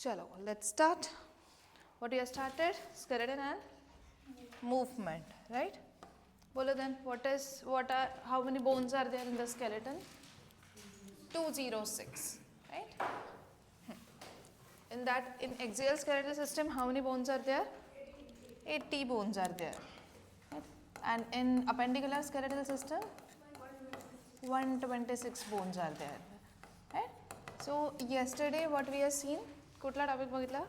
Chalo, let's start. What we have started? Skeleton and movement, right? Bolo then, how many bones are there in the skeleton? 206, right? In axial skeletal system, how many bones are there? 80 bones are there. Right? And in appendicular skeletal system, 126 bones are there. Right? So yesterday what we have seen, kutla topic bagitla?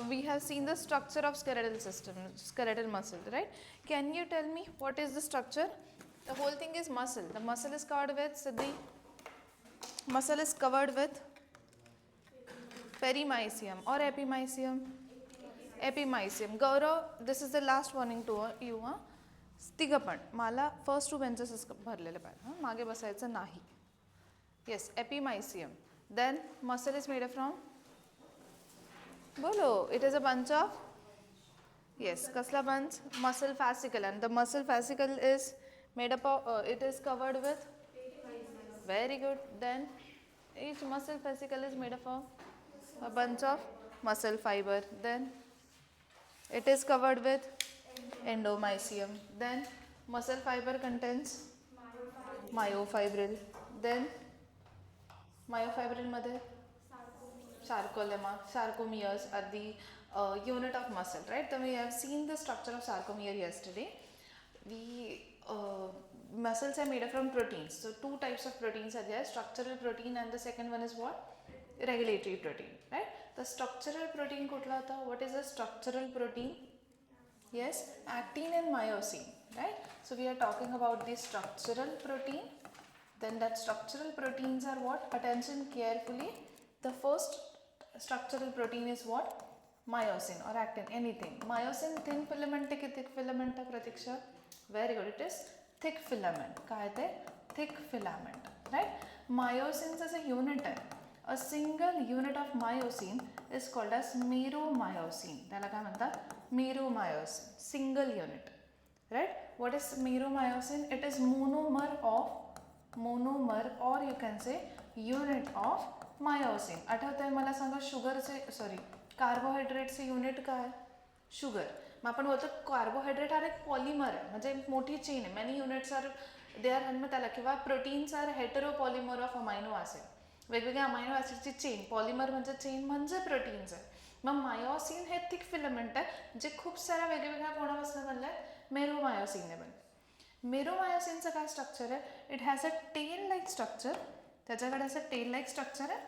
We have seen the structure of skeletal system, skeletal muscle, right? Can you tell me what is the structure? The whole thing is muscle. The muscle is covered with, Siddhi? Muscle is covered with perimysium or epimysium? Epimysium. Gaurav, this is the last warning to you. तिघं पण मला first to benches भरलेले पाहिजे मागे बसायचं नाही. Yes, epimysium. Then muscle is made from? Bolo, it is a bunch of? Yes, kasla bunch? Muscle fascicle, and the muscle fascicle is made up of, it is covered with? Very good. Then each muscle fascicle is made up of a bunch of muscle fiber. Then it is covered with endomysium. Then muscle fiber contains myofibril. Then myofibril मध्ये sarcomeres are the unit of muscle, right? So we have seen the structure of sarcomere yesterday. Muscles are made from proteins. So two types of proteins are there, structural protein and the second one is what? Regulatory protein, right? The structural protein kutla hota? What is a structural protein? Yes, actin and myosin, right? So we are talking about the structural protein. Then that structural proteins are what? Attention carefully. The first structural protein is what? Myosin or actin, anything. Myosin thin filament ki thick filament Pratiksha? Very good, it is thick filament. काय ते? Thick filament, right? Myosin as a unit है. A single unit of myosin is called as meromyosin. त्याला काय म्हणतात? Meromyosin, single unit, right? What is meromyosin? It is monomer or you can say unit of myosin. आठवतंय मला सांगा शुगरचे sorry कार्बोहायड्रेटचे unit काय? Sugar. मग आपण बोलतो कार्बोहायड्रेट हा एक पॉलिमर आहे म्हणजे मोठी चेन आहे. Many units are they are आणि त्याला किंवा proteins are heteropolymer of amino acid. वेगवेगळ्या अमायनो ॲसिडची चेन, पॉलिमर म्हणजे चेन म्हणजे प्रोटीन्स आहे. मग मायोसिन हे थिक फिलमेंट आहे जे खूप साऱ्या वेगवेगळ्या कोणापासून बनलं आहे? मेरोमायोसिनने बनलं. मेरोमायोसिनचं काय स्ट्रक्चर आहे? It has a tail like structure. त्याच्याकडे असं टेल लाईक स्ट्रक्चर आहे,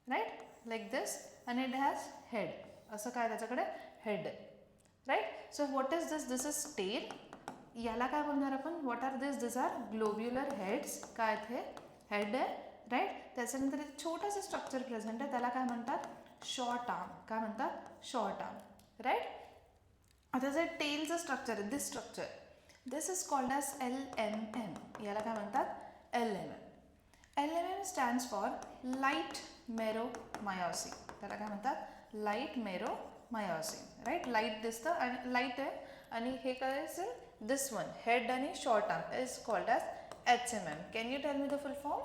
राईट, लाईक दिस, आणि इट हॅज हेड. असं काय त्याच्याकडे? हेड आहे, right. So what is this? This is tail. याला काय बोलणार आपण? What are this? This are globular heads. काय ते? हेड आहे, राईट. त्याच्यानंतर एक छोटंसं स्ट्रक्चर प्रेझेंट आहे, त्याला काय म्हणतात? Short arm. काय म्हणतात? Short arm, right. आता जे टेलचं स्ट्रक्चर आहे, this structure, this is called as LMM. याला काय म्हणतात? LMM. LMM stands for light meromyosin. त्याला काय म्हणतात? Light मेरोमायोसिन, right. लाईट दिसतं आणि लाईट आहे आणि हे काय असेल? दिस वन हेड आणि short arm is called as HMM. Can you tell me the full form?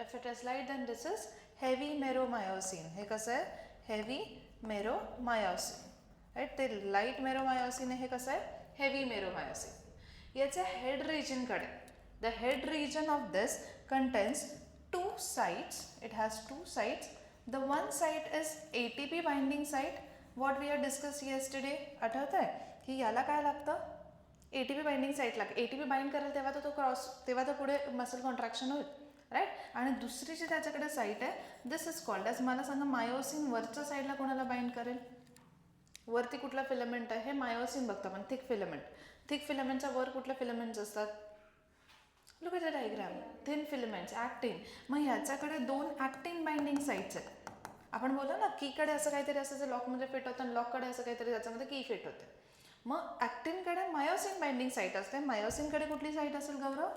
If it is light, then this is heavy meromyosin. हे कसं आहे? heavy meromyosin, right? ते light meromyosin आहे, हे कसं आहे? heavy meromyosin. याच्या head region कडे, the head region of this contains two sites. It has two sites. The one site is ATP binding site. What we had discussed yesterday. आठवतंय की याला काय लागतं? ATP binding site लागतं. ATP bind करेल तेव्हा तो क्रॉस, तेव्हा तो पुढे मसल कॉन्ट्रॅक्शन होईल, राईट. आणि दुसरी जी त्याच्याकडे साईट आहे, दिस इज कॉल्ड ॲज, मला सांगा मायोसिन वरच्या साईडला कोणाला बाइंड करेल? वरती कुठला फिलमेंट आहे? हे मायोसिन बघतो आपण, थिक फिलमेंट. थिक फिलमेंटच्या वर कुठले फिलमेंट्स असतात? Look at the diagram. Thin filaments, actin. मग ह्याच्याकडे दोन ॲक्टिन बाइंडिंग साईट्स आहेत. आपण बोललो ना कीकडे असं काहीतरी असं जे लॉकमध्ये फिट होतं आणि लॉककडे असं काहीतरी त्याच्यामध्ये की फिट होते. मग ॲक्टिनकडे मायोसिन बाइंडिंग साईट असते. मायोसिनकडे कुठली साईट असेल Gaurav?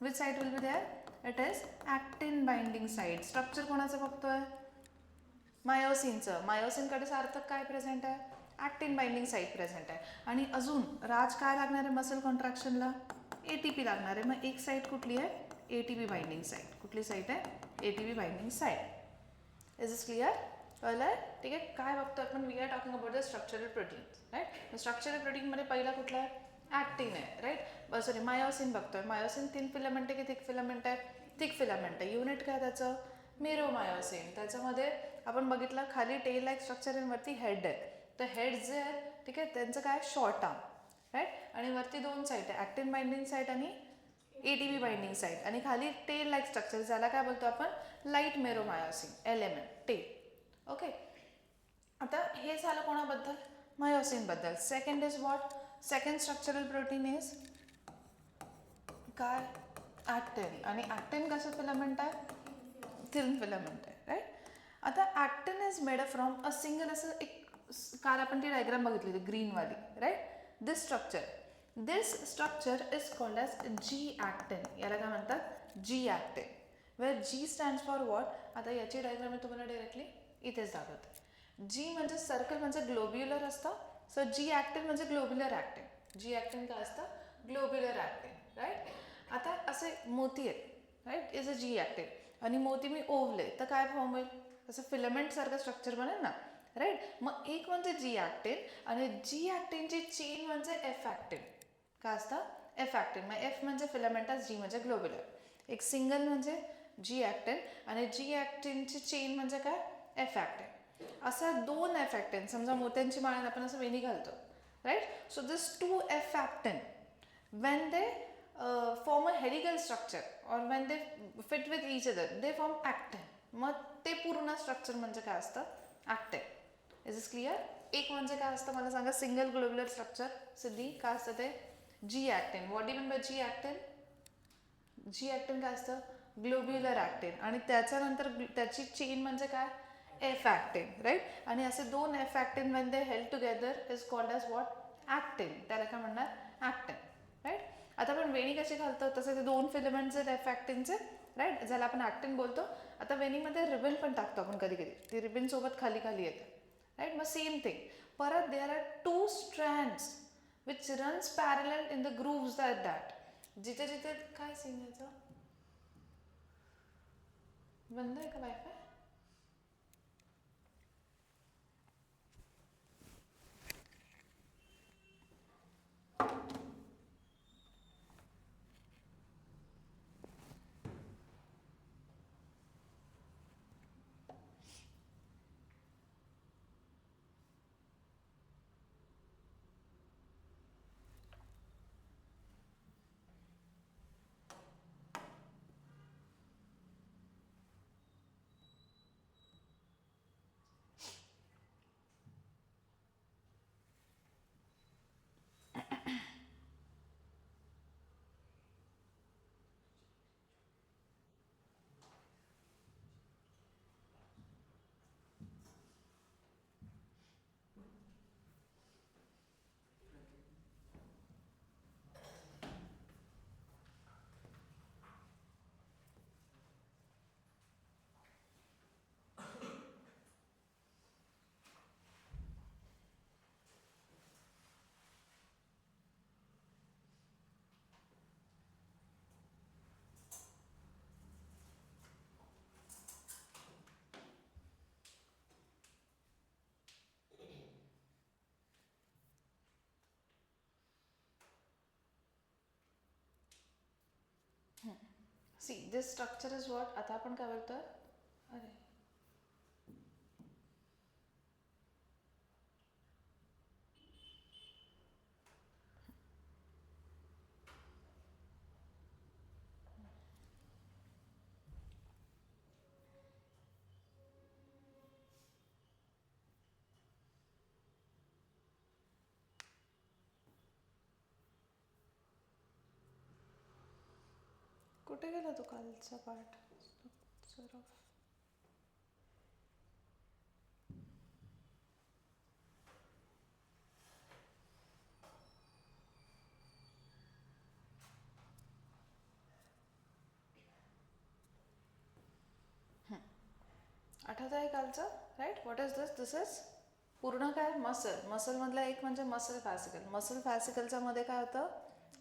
Which site will be there? It is actin binding site. Structure कोणाचं बघतोय? मायोसिनचं. मायोसिनकडे सार्थक काय प्रेझेंट आहे? ॲक्टिन बाइंडिंग साईट प्रेझेंट आहे. आणि अजून राज काय लागणार आहे मसल कॉन्ट्रॅक्शनला? ATP लागणार आहे. मग एक साईट कुठली आहे? ATP binding site. कुठली साईट आहे? ATP binding site. Is is clear? कळलंय? ठीक आहे. काय बघतो आपण? We are talking about the structural proteins, right. Structural प्रोटीनमध्ये पहिला कुठला आहे? ॲक्टिन आहे, राईट. सॉरी, मायोसिन बघतोय. मायोसिन थिन फिलामेंट आहे की थिक फिलामेंट आहे? थिक फिलामेंट आहे. युनिट काय त्याचं? मेरोमायोसिन. त्याच्यामध्ये आपण बघितलं खाली टेल लाईक स्ट्रक्चर आणि वरती हेड आहे. तर हेड जे आहे, ठीक आहे, त्यांचं काय? Short arm, right. आणि वरती दोन साईड आहे, ॲक्टिन बाइंडिंग साईट आणि ATP बाइंडिंग साईट. आणि खाली टेल लाईक स्ट्रक्चर, ज्याला काय बोलतो आपण? Light meromyosin, LMN, tail. Okay. आता हे झालं कोणाबद्दल? मायोसिनबद्दल. Second is what? Second structural protein is काय? ॲक्टिन. आणि ॲक्टिन कसं फिलामेंट आहे? थिन फिलामेंट आहे, राईट. आता actin is made up from a single, असं एक काल आपण ती डायग्राम बघितली होती ग्रीनवाली, right. This structure is called as G actin. याला काय म्हणतात? G actin. Where G stands for what? आता याची डायग्राम मी तुम्हाला डायरेक्टली इथेच दाखवते. जी म्हणजे सर्कल म्हणजे ग्लोब्युलर असतं. सो जी ॲक्टिन म्हणजे ग्लोब्युलर ॲक्टिन. जी ॲक्टिन काय असतं? Globular actin, right. आता असे मोती आहेत, राईट, इज अ जी ॲक्टिन. आणि मोती मी ओवले तर काय फॉर्म होईल? असं फिलामेंट सारखं स्ट्रक्चर बनेल ना, राईट. मग एक म्हणजे जी ॲक्टिन आणि जी ॲक्टिनची चेन म्हणजे एफ ॲक्टिन. काय असतं? एफ ॲक्टिन. मग एफ म्हणजे फिलामेंटस, जी म्हणजे ग्लोब्युलर. एक सिंगल म्हणजे जी ॲक्टिन आणि जी ॲक्टिनची चेन म्हणजे काय? एफ ॲक्टिन. असं दोन एफ ॲक्टिन, समजा मोत्यांची माळ्यात आपण असं वेणी घालतो, right. So this two F actin when they form a helical structure or when they fit with each other they form actin. मग ते पूर्ण स्ट्रक्चर म्हणजे काय असतं? ॲक्टिन. Is is clear? एक म्हणजे काय असतं मला सांगा? Single globular structure. सिद्धी काय असतं ते? G actin. What do mean by G actin? G actin काय असतं? Globular actin. आणि त्याच्यानंतर त्याची चेन म्हणजे काय? F actin, right. आणि असे दोन F actin when they held together is called as what? Actin. त्याला काय म्हणणार? Actin, right. आता आपण वेणी कशी घालतो तसे ते दोन फिलामेंट्स आहेत एफ ॲक्टिनचे, राईट, ज्याला आपण ॲक्टिन बोलतो. आता वेणीमध्ये रिबन पण टाकतो आपण कधी कधी, ती रिबन सोबत खाली खाली येते, राईट. मग सेम थिंग. परत there are two strands which runs parallel in the grooves that. जिथे जिथे काय सीन याचं? बंद आहे का wifi? See this structure is what? आता आपण काय बोलतोय? अरे कुठे गेला तो कालचा पार्ट? स्ट्रक्चर ऑफ आठवत आहे कालचं, right. What is this? This is पूर्ण काय? मसल. मसलमधला एक म्हणजे मसल फॅसिकल. मसल फॅसिकलच्या मध्ये काय होतं?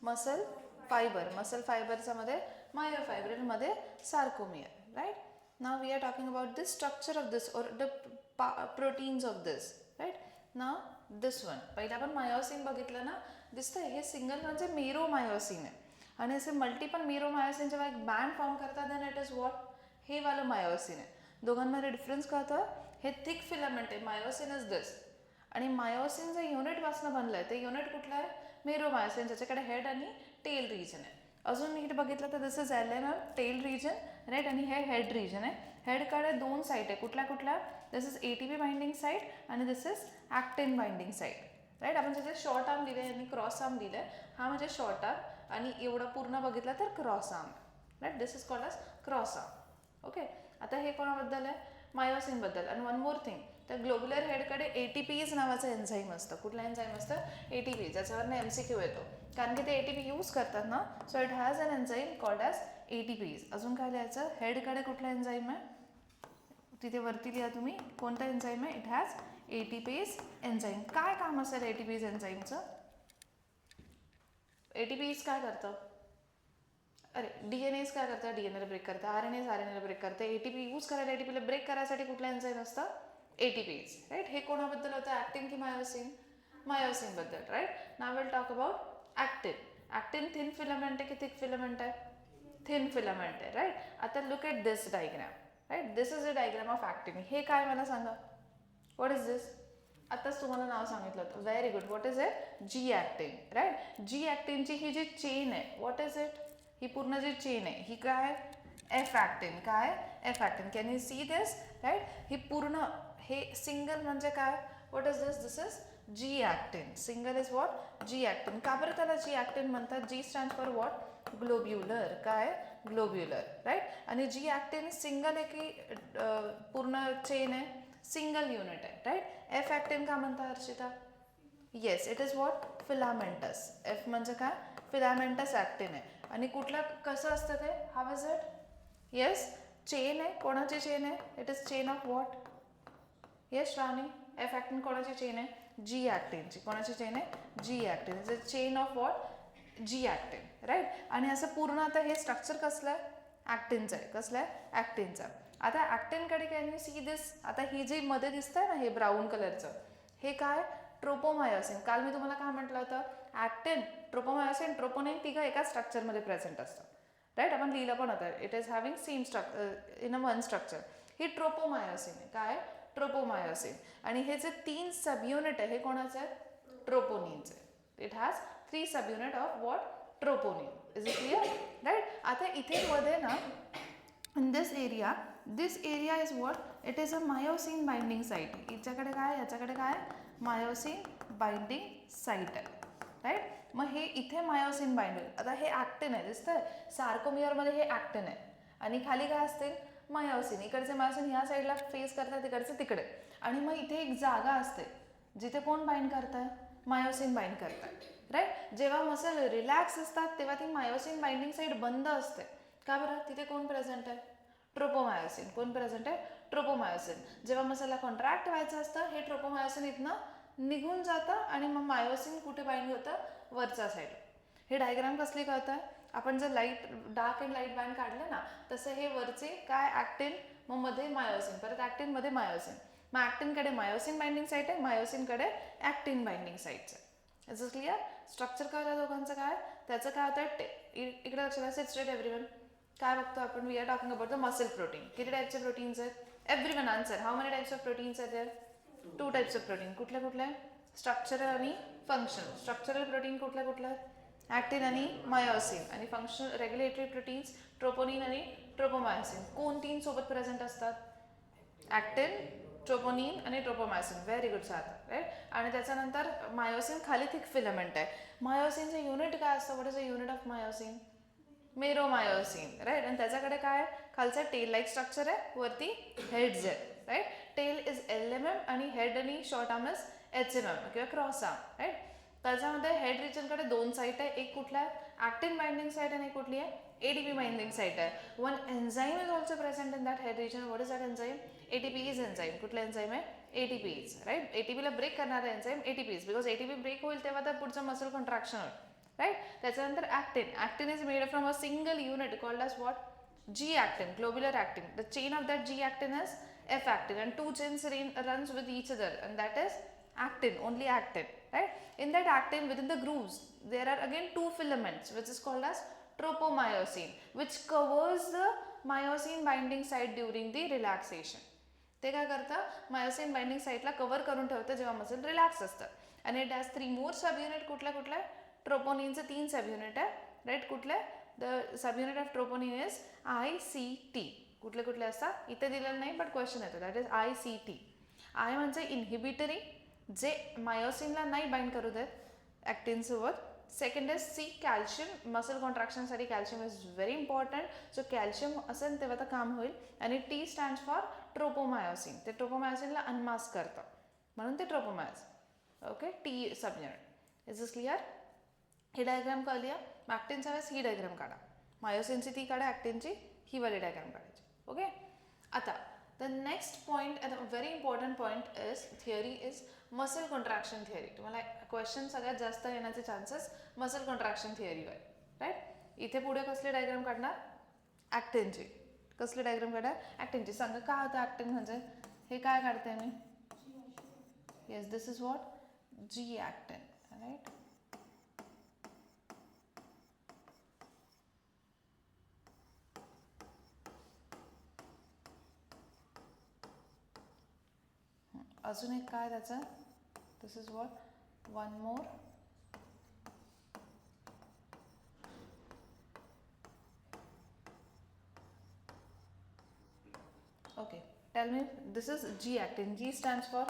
Muscle fibre. मसल फायबरच्या मध्ये मायोफायब्रिल, मध्ये sarcomere, right. Now we are talking about the structure of this or the proteins of this, right? Now this one, पहिला आपण मायोसिन बघितलं ना, दिसतंय हे सिंगल म्हणजे मेरोमायोसिन आहे आणि असे मल्टिपल मेरोमायोसिन जेव्हा एक बँड फॉर्म करतात देन इट इज व्हॉट, हे वालं मायोसिन आहे. दोघांमध्ये डिफरन्स कळतं. हे थिक फिलामेंट आहे, मायोसिन इज दिस, आणि मायोसिन जे युनिटपासून बनलं आहे ते युनिट कुठलं आहे, मेरोमायोसिन, ज्याच्याकडे हेड आणि टेल रिजन आहे. अजून नीट बघितलं तर दिस इज एलेनम टेल रिजन, राईट, आणि हे हेड रिजन आहे. हेडकडे दोन साईट आहे, कुठल्या कुठल्या, दिस इज ATP बाइंडिंग साईट आणि दिस is actin binding site, right. आपण ज्याचे शॉर्ट आर्म दिले आणि क्रॉस आर्म दिले, हा म्हणजे शॉर्ट आर्म आणि एवढं पूर्ण बघितलं तर cross arm, right. This is called as cross arm. Okay, आता हे कोणाबद्दल आहे, मायोसिनबद्दल. आणि वन मोर थिंग, तर ग्लोब्युलर हेडकडे ATPs नावाचं एन्झाईम असतं. कुठलं एन्झाईम असतं, ATP, ज्याच्यावरनं MCQ येतो, कारण की ते ATP यूज करतात ना. So it has an enzyme called as ATPs. अजून काय लिहायचं, हेडकडे कुठला एन्झाईम आहे, तिथे वरती लिहा तुम्ही कोणता एन्झाईम आहे, इट हॅज ATPs एन्झाईम. काय काम असेल ATPs एन्झाईमचं, ATPs काय करतं, अरे DNAs काय करतं, DNAला ब्रेक करतं, RNAला ब्रेक करतं. ATP यूज करायला, ATPला ब्रेक करायसाठी कुठला एन्झाईम असतं, ATPs, राईट. हे कोणाबद्दल होतं, ॲक्टिन की मायोसिन, मायोसिनबद्दल, right. Now will talk about actin. Actin thin filament आहे की थिक फिलामेंट आहे, थिन फिलामेंट आहे, राईट. आता look at this diagram, right. This is a diagram of actin. हे काय मला सांगा, व्हॉट इज दिस, आताच तुम्हाला नाव सांगितलं होतं, very good. What is it, G actin, right. G ॲक्टिनची ही जी चेन आहे, व्हॉट इज इट, ही पूर्ण जी चेन आहे ही काय, एफ ॲक्टिन. काय, F actin. Can you see this, right. ही पूर्ण, हे सिंगल म्हणजे काय, what is this, this is G actin. Single is what, G actin. का बरं त्याला जी ॲक्टिन म्हणतात, G stand for what, globular. काय, ग्लोब्युलर, राईट. आणि जी ॲक्टिन सिंगल आहे की पूर्ण चेन आहे, सिंगल युनिट आहे, राईट. एफ ॲक्टिन का म्हणतात Harshita, yes, it is what, filamentous. F म्हणजे काय, फिलामेंटस ॲक्टिन आहे. आणि कुठलं, कसं असतं ते, how is it, yes, chain आहे. कोणाची चेन आहे, it is chain of what, yes Shravani, F actin कोणाची चेन आहे, जी ॲक्टिनची. कोणाची चेन आहे, G actin. Is a chain of what, G actin, right. आणि असं पूर्ण, आता हे स्ट्रक्चर कसलं आहे, ॲक्टिनचं आहे. कसलं आहे, ॲक्टिनचं. आता ॲक्टिनकडे कॅन यू सी दिस, आता ही जी मध्ये दिसतंय ना हे ब्राऊन कलरचं, हे काय, ट्रोपोमायोसिन. काल मी तुम्हाला काय म्हटलं होतं, ॲक्टिन, ट्रोपोमायोसिन, ट्रोपोनिन तिघं एकाच स्ट्रक्चरमध्ये प्रेझेंट असतं, राईट. आपण लिहिलं पण होतं, it is having same in a one structure. He tropomyosin आहे. काय, ट्रोपोमायोसिन. आणि हे जे 3 सबयुनिट आहे हे कोणाचे आहेत, ट्रोपोनिनचे. It has 3 subunit of what, troponin. Is it clear, right. आता इथे मध्ये ना, in this area is what, it is a myosin binding site. याच्याकडे काय, याच्याकडे काय, मायोसिन बाइंडिंग साईट आहे, राईट. मग हे इथे मायोसिन बाइंड होईल. आता हे ॲक्टिन आहे, दिसतंय, सार्कोमियरमध्ये हे ॲक्टिन आहे आणि खाली काय असतील, मायोसिन. इकडचे मायोसिन ह्या साईडला फेस करतात, तिकडचे तिकडे. आणि मग इथे एक जागा असते जिथे कोण बाइंड करतं, मायोसिन बाइंड करतात, राईट. जेव्हा मसल रिलॅक्स असतात तेव्हा ती मायोसिन बाइंडिंग साईट बंद असते. का बरं, तिथे कोण प्रेझेंट आहे, ट्रोपोमायोसिन. कोण प्रेझेंट आहे, ट्रोपोमायोसिन. जेव्हा मसाला कॉन्ट्रॅक्ट व्हायचं असतं हे ट्रोपोमायोसिन इथनं निघून जातं आणि मग मायोसिन कुठे बाइंड होतं, वरच्या साईड. हे डायग्राम कसली कळतं, आपण जर light, dark and light band काढले ना, तसं हे वरचे काय, ॲक्टिन, मग मध्ये मायोसिन, परत ॲक्टिन, मध्ये मायोसिन. मग ॲक्टिनकडे मायोसिन बाइंडिंग साईट आहे, मायोसिनकडे ॲक्टिन बाइंडिंग साईटचं आहे. इज इट क्लिअर, स्ट्रक्चर कळलं दोघांचं काय, त्याचं काय होतं, इकडे लक्षात सिट स्ट्रेट एव्हरीवन. काय बघतो आपण, we are talking about the muscle protein. किती टाईपचे प्रोटीन्स आहेत, everyone answer, how many types of proteins आहेत देअर, 2 टाईप्स ऑफ प्रोटीन. कुठले कुठले, स्ट्रक्चरल आणि फंक्शनल. स्ट्रक्चरल प्रोटीन कुठल्या कुठल्या, ॲक्टिन आणि मायोसिन. आणि फंक्शनल रेग्युलेटरी प्रोटीन्स, ट्रोपोनिन आणि ट्रोपोमायोसिन. कोण 3 सोबत प्रेझेंट असतात, ॲक्टिन, ट्रोपोनिन आणि ट्रोपोमायोसिन. व्हेरी गुड साथ, राईट. आणि त्याच्यानंतर मायोसिन खाली थिक फिलामेंट आहे. मायोसिनचं युनिट काय असतं, what is the unit of myosin, meromyosin, right. आणि त्याच्याकडे काय, खालचं टेल लाईक स्ट्रक्चर आहे, वरती हेड्स आहे, राईट. टेल इज LMM आणि हेड आणि शॉर्ट आर्म इज HMM किंवा क्रॉस आर्म, राईट. त्याच्यामध्ये हेड रिजनकडे 2 साईट आहे, एक कुठला आहे, ॲक्टिन बाइंडिंग साईट आणि कुठली आहे, ATP बाइंडिंग साईट आहे. One enzyme is also present in that head region. What is that enzyme, ATPase enzyme. कुठला एन्झाईम आहे, ATPase, राईट. ATPला ब्रेक करणारा enzyme ATPase, because ATP break होईल तेव्हा तर पुढचं मसल कॉन्ट्रॅक्शन होईल, राईट. त्याच्यानंतर actin. Actin is made from a single unit called as what, G actin, globular actin. The chain of that G actin is F actin, and two chains runs with each other, and that is actin, only actin, right? In that actin, within the grooves, there are again two filaments, which is called as tropomyosin, which covers the myosin binding site during the relaxation. ते काय करतं myosin binding साइटला cover करून ठेवतं जेव्हा muscle relax असतं. आणि it has 3 more sub unit. कुठल्या कुठल्या? ट्रोपोनिनचे 3 सब युनिट आहे, राईट. कुठले? The sub unit of troponin is ICT. कुठले कुठले असतात इथे दिलेलं नाही, बट क्वेश्चन येतो. That is ICT. आय म्हणजे इनहिबिटरी, जे मायोसिनला नाही बाइंड करू देत ॲक्टिनसोबत. Second is C, calcium. Muscle कॉन्ट्रॅक्शनसाठी calcium is very important. So calcium असेल तेव्हा तर काम होईल. आणि T स्टँड्स फॉर ट्रोपोमायोसिन. ते ट्रोपोमायोसिनला अनमास्क करतं, म्हणून ते tropomyosin. Okay, T sub unit. Is this clear? He diagram कळली आहे. ॲक्टिनच्या वेळेस ही डायग्राम काढा, मायोसिनची ती काढा, ॲक्टिनची ही वाली डायग्राम काढायची. ओके. आता the next point and very important point is theory is muscle contraction theory. तुम्हाला क्वेश्चन सगळ्यात जास्त येण्याचे चान्सेस मसल कॉन्ट्रॅक्शन थिअरीवर, राईट. इथे पुढे कसली डायग्राम काढणार? ॲक्टिनची. कसली डायग्राम काढणार? ॲक्टिनची. सांगा काय होतं ॲक्टिन म्हणजे? हे काय काढते मी? Yes, this is what? G actin, right. अजून एक काय त्याचं? This is what? One more. Okay, tell me. This is G actin. G stands for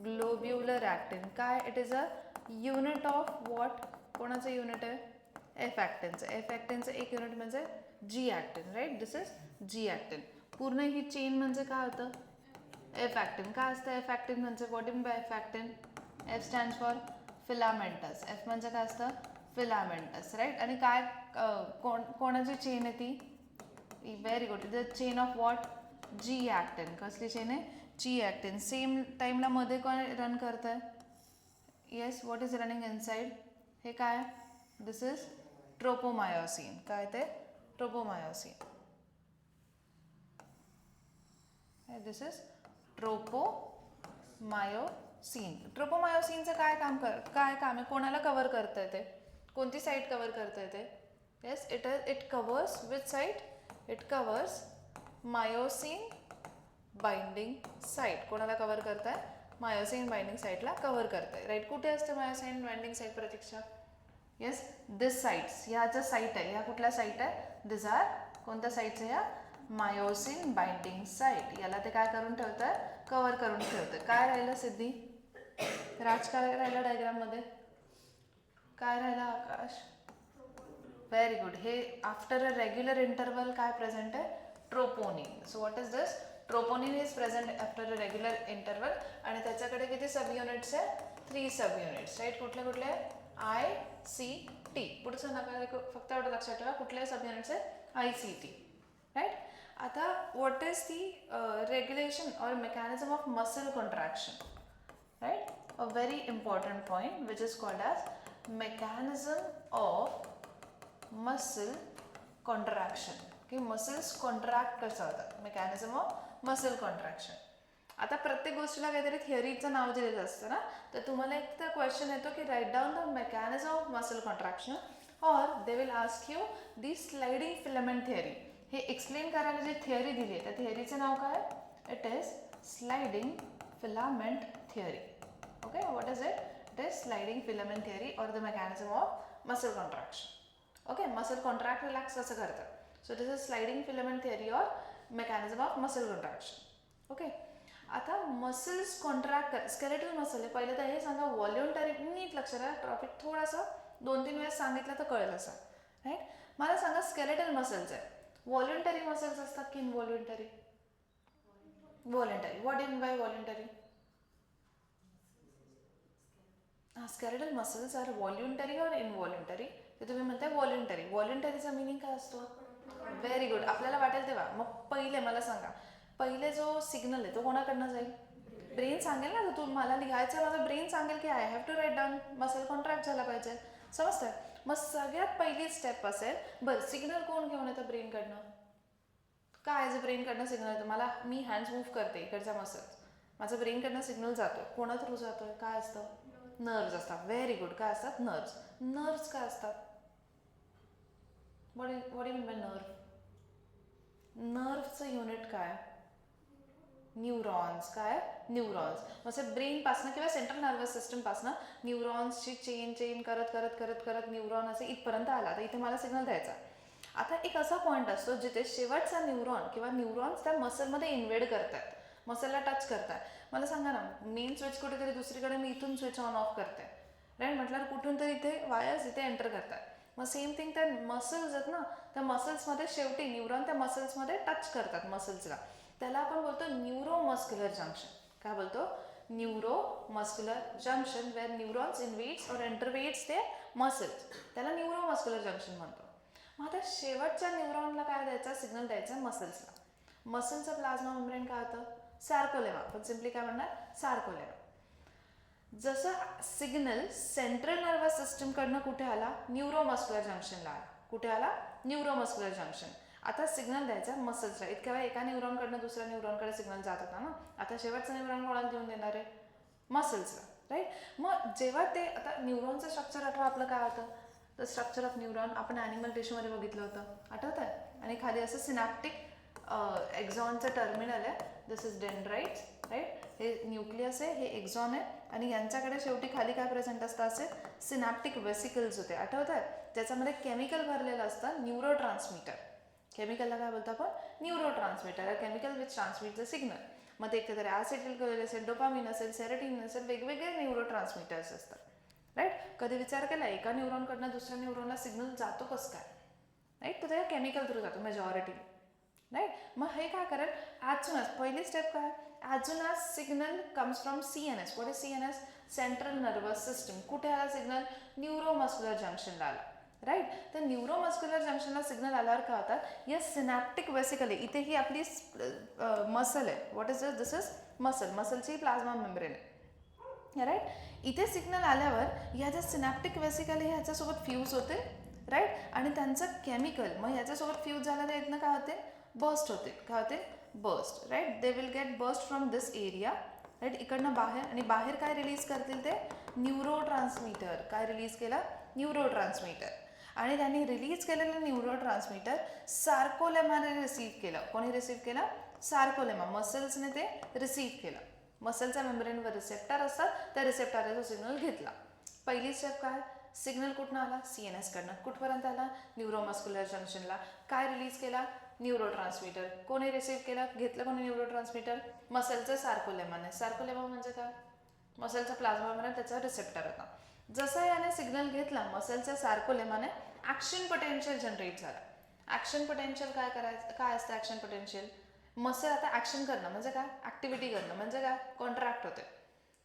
globular actin. काय? It is a unit of what? कोणाचं युनिट आहे? F actinचं. F actinचं एक युनिट म्हणजे G actin, right. This is G actin. पूर्ण ही chain म्हणजे काय होतं? F actin. काय असतं F actin म्हणजे? What in bye F actin? F stands for filamentous. F म्हणजे काय असतं? filamentous, right. आणि काय कोणाची चेन आहे ती? Very good. The chain of what? G actin. कसली चेन आहे? G actin. सेम टाइमला मध्ये कोण रन करत आहे? Yes, what is running inside? हे काय? This is tropomyosin. काय ते? ट्रोपोमायोसिन. This is tropomyosin. ट्रोपोमायोसिनचं काय काम आहे? कोणाला कव्हर करतंय ते? कोणती साईट कव्हर करतंय ते? Yes, it covers which site? It covers myosin binding site. कोणाला कव्हर करताय? मायोसिन बाइंडिंग साईटला कव्हर करताय, राईट. कुठे असते मायोसिन बाइंडिंग साईट प्रतीक्षा? येस, दिस साईट्स. ह्या ज्या साईट आहे, ह्या कुठल्या साईट आहे? दिस आर कोणत्या साईट्स आहे? ह्या मायोसिन बाइंडिंग साईट. याला ते काय करून ठेवतं? कव्हर करून ठेवतं. काय राहिलं सिद्धी? राज, काय राहिलं डायग्राममध्ये? काय राहिलं आकाश? Very good. हे आफ्टर अ रेग्युलर इंटरवल काय प्रेझेंट आहे? Troponin. So what is this? Troponin is present after a regular interval. आणि त्याच्याकडे किती सब युनिट्स आहे? 3 सब युनिट्स, राईट. कुठले कुठले? ICT. पुढचं नका, फक्त एवढं लक्षात ठेवा कुठले सब युनिट्स आहे? ICT, right. आता व्हॉट इज दी रेग्युलेशन और mechanism of muscle contraction, right. A very important point which is called as mechanism of muscle contraction. की मसल्स कॉन्ट्रॅक्ट कसं होतं? Mechanism of muscle contraction. आता प्रत्येक गोष्टीला काहीतरी थिअरीचं नाव दिलेलं असतं ना, तर तुम्हाला एक तर क्वेश्चन येतो की right down the mechanism of muscle contraction, और they will ask you the sliding filament theory. हे एक्सप्लेन करायला जी थिअरी दिली आहे त्या थिअरीचं नाव काय? It is sliding filament theory. Okay, what is it? It is sliding filament theory और the mechanism of muscle contraction. Okay, muscle contract relax कसं करतं? So this is sliding filament theory और mechanism of muscle contraction. Okay. आता muscles contract skeletal muscle आहे. पहिलं तर हे सांगा, व्हॉल्युंटरी. नीट लक्षात द्या, टॉपिक थोडासा 2-3 वेळेस सांगितलं तर कळेल असं, राईट. मला सांगा, स्केलेटल मसल्स आहे, व्हॉल्युंटरी मसल्स असतात की involuntary? Voluntary. What in by voluntary? Skeletal muscles are voluntary और इनव्हॉल्युंटरी. ते तुम्ही म्हणताय व्हॉल्युंटरी. व्हॉल्युंटरीचा मिनिंग काय असतो? Very good. आपल्याला वाटेल तेव्हा. मग पहिले मला सांगा, पहिले जो सिग्नल आहे तो कोणाकडनं जाईल? ब्रेन सांगेल ना. तू मला लिहायचं, माझं ब्रेन सांगेल की I have to write down, muscle contract झाला पाहिजे. समजतं? मग सगळ्यात पहिली स्टेप असेल, बरं सिग्नल कोण घेऊन येतं ब्रेनकडनं? काय जे ब्रेनकडनं सिग्नल येतो, मला मी हँड्स मूव्ह करते इकडचा मसल, माझा ब्रेनकडनं सिग्नल जातोय, कोणा थ्रू जातोय, काय असतं, नर्व्स असतात. Very good. काय असतात, नर्व्स. नर्व्स काय असतात, what you mean by nerve, नर्व्हचं युनिट काय, न्यूरॉन्स. काय, न्यूरॉन्स. म्हणजे ब्रेनपासनं किंवा सेंट्रल नर्वस सिस्टमपासनं न्यूरॉन्सची चेन करत करत करत करत न्यूरॉन असे इथपर्यंत आला. तर इथे मला सिग्नल द्यायचा. आता एक असा पॉईंट असतो जिथे शेवटचा न्यूरॉन किंवा न्यूरॉन्स त्या मसलमध्ये इन्व्हेड करतात, मसलला टच करतात. मला सांगा ना, मेन स्विच कुठेतरी दुसरीकडे, मी इथून स्विच ऑन ऑफ करते, राईट, म्हटलं कुठून तरी इथे वायर्स इथे एंटर करतात. मग सेम थिंग त्या मसल्स आहेत ना, त्या मसल्समध्ये शेवटी न्यूरॉन त्या मसल्समध्ये टच करतात मसल्सला. त्याला आपण बोलतो न्यूरोमस्क्युलर जंक्शन. काय बोलतो, न्यूरोमस्क्युलर जंक्शन, वेअर न्यूरॉन्स इन्व्हेड्स और एंटरवेड्स ते मसल्स, त्याला न्यूरोमस्क्युलर जंक्शन म्हणतो. मग आता शेवटच्या न्यूरॉनला काय द्यायचा, सिग्नल द्यायचा मसल्सला. मसलचं प्लाझ्मा मेम्ब्रेन काय होतं, सार्कोलेमा. पण सिम्पली काय म्हणणार, सार्कोलेमा. जसं सिग्नल सेंट्रल नर्वस सिस्टमकडनं कुठे आला, न्यूरोमस्क्युलर जंक्शनला आला. कुठे आला, न्यूरोमस्क्युलर जंक्शन. आता सिग्नल द्यायचा मसल्सला. इतक्या वेळा एका न्यूरॉनकडनं दुसऱ्या न्यूरॉनकडे सिग्नल जात होता ना, आता शेवटचा न्यूरॉन कोणाला देऊन देणार आहे, मसल्सला, राईट. मग जेव्हा ते, आता न्यूरॉनचं स्ट्रक्चर आठवा आपलं काय होतं, द स्ट्रक्चर ऑफ न्यूरॉन आपण ॲनिमल टिश्यूमध्ये बघितलं होतं, आठवत आहे. आणि खाली असं सिनॅप्टिक एक्झॉनचं टर्मिनल आहे, दिस इज डेंड्राइट्स, राईट. हे न्यूक्लियस आहे, हे एक्झॉन आहे, आणि यांच्याकडे शेवटी खाली काय प्रेझेंट असतं, असे सिनॅप्टिक वेसिकल्स होते, आठवत आहे. त्याच्यामध्ये केमिकल भरलेलं असतं, न्यूरो ट्रान्समीटर. केमिकलला काय बोलतो आपण, neuro transmitter. Chemical which transmit the signal. मग ते एकतर ॲसिटिल कोलिन असेल, डोपामिन असेल, सेरोटिनिन असेल, वेगवेगळे न्यूरो ट्रान्समीटर्स असतात, राईट. कधी विचार केला एका न्यूरॉनकडनं दुसऱ्या न्यूरॉनला सिग्नल जातो कसं काय, राईट. तो त्या केमिकल थ्रू जातो मेजॉरिटी, राईट. मग हे काय करेल, ॲज सून ॲज, पहिली स्टेप काय, as soon as signal comes from CNS. What is CNS, central nervous system. कुठे आला सिग्नल, न्यूरोमस्क्युलर जंक्शनला आला, राईट. तर न्यूरोमस्क्युलर जंक्शनला सिग्नल आल्यावर काय होतात, या सिनॅप्टिक वेसिकल आहे, इथे ही आपली मसल आहे. What is this is muscle, मसलची प्लाझ्मा मेम्ब्रेन आहे, राईट. इथे सिग्नल आल्यावर या ज्या सिनॅप्टिक वेसिकल आहे ह्याच्यासोबत फ्यूज होते, राईट. आणि त्यांचं केमिकल मग ह्याच्यासोबत फ्यूज झाल्याने इथनं काय होते, बर्स्ट होते. काय होते, burst, right. They will get burst from this area, right. इकडनं बाहेर, आणि बाहेर काय रिलीज करतील ते, न्यूरो ट्रान्समीटर. काय रिलीज केला, न्यूरो ट्रान्समीटर. आणि त्यांनी रिलीज केलेलं न्यूरो ट्रान्समीटर सार्कोलेमाने रिसीव्ह केलं. कोणी रिसीव्ह केलं, सार्कोलेमा, मसल्सने ते रिसीव्ह केलं. मसलच्या मेम्ब्रेनवर रिसेप्टर असतात, त्या रिसेप्टरचा सिग्नल घेतला. पहिली स्टेप काय, सिग्नल कुठनं आला, CNS कडनं. कुठपर्यंत आला, न्यूरोमस्क्युलर जंक्शनला. काय रिलीज केला, न्यूरो ट्रान्समीटर. कोणी रिसीव्ह केला, घेतलं कोणी न्यूरो ट्रान्समीटर, मसलचं सार्कोलेमाने. सार्कोलेमा म्हणजे काय, मसलचा प्लाझ्मा मेम्ब्रेन, त्याचा रिसेप्टर होता. जसं याने सिग्नल घेतला मसलच्या सार्कोलेमाने, ॲक्शन पोटेन्शियल जनरेट झाला. ॲक्शन पोटेन्शियल काय करायचं, काय असतं ॲक्शन पोटेन्शियल, मसल आता ॲक्शन करणं म्हणजे काय, ॲक्टिव्हिटी करणं म्हणजे काय, कॉन्ट्रॅक्ट होते,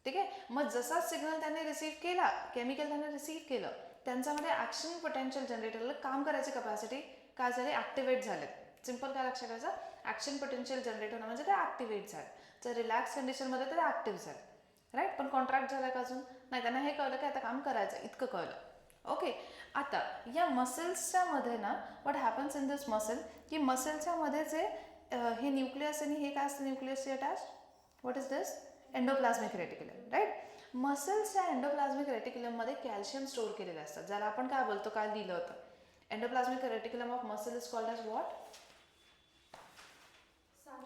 ठीक आहे. मग जसा सिग्नल त्याने रिसीव्ह केला, केमिकल त्याने रिसीव्ह केलं, त्यांच्यामध्ये ॲक्शन पोटेन्शियल जनरेटरला काम करायची कपॅसिटी काय झाली, ॲक्टिवेट झाले. सिम्पल काय लक्षात ठेवायचं, ॲक्शन पोटेन्शियल जनरेटर म्हणजे ते ॲक्टिवेट झालं. जर रिलॅक्स कंडिशनमध्ये ते ॲक्टिव्ह झालं, राईट. पण कॉन्ट्रॅक्ट झालं का अजून नाही, त्यांना हे कळलं की आता काम करायचं, इतकं कळलं, ओके. आता या मसल्सच्या मध्ये ना, what happens in this muscle, की मसलच्या मध्ये जे हे न्यूक्लियस आणि हे काय असतं, न्यूक्लियसशी attach, what is this, endoplasmic reticulum, right. मसल्सच्या एंडोप्लाझ्मिक रेटिक्युलममध्ये कॅल्शियम स्टोअर केलेलं असतं, ज्याला आपण काय बोलतो, काय दिलं होतं, endoplasmic reticulum of muscle is called as what,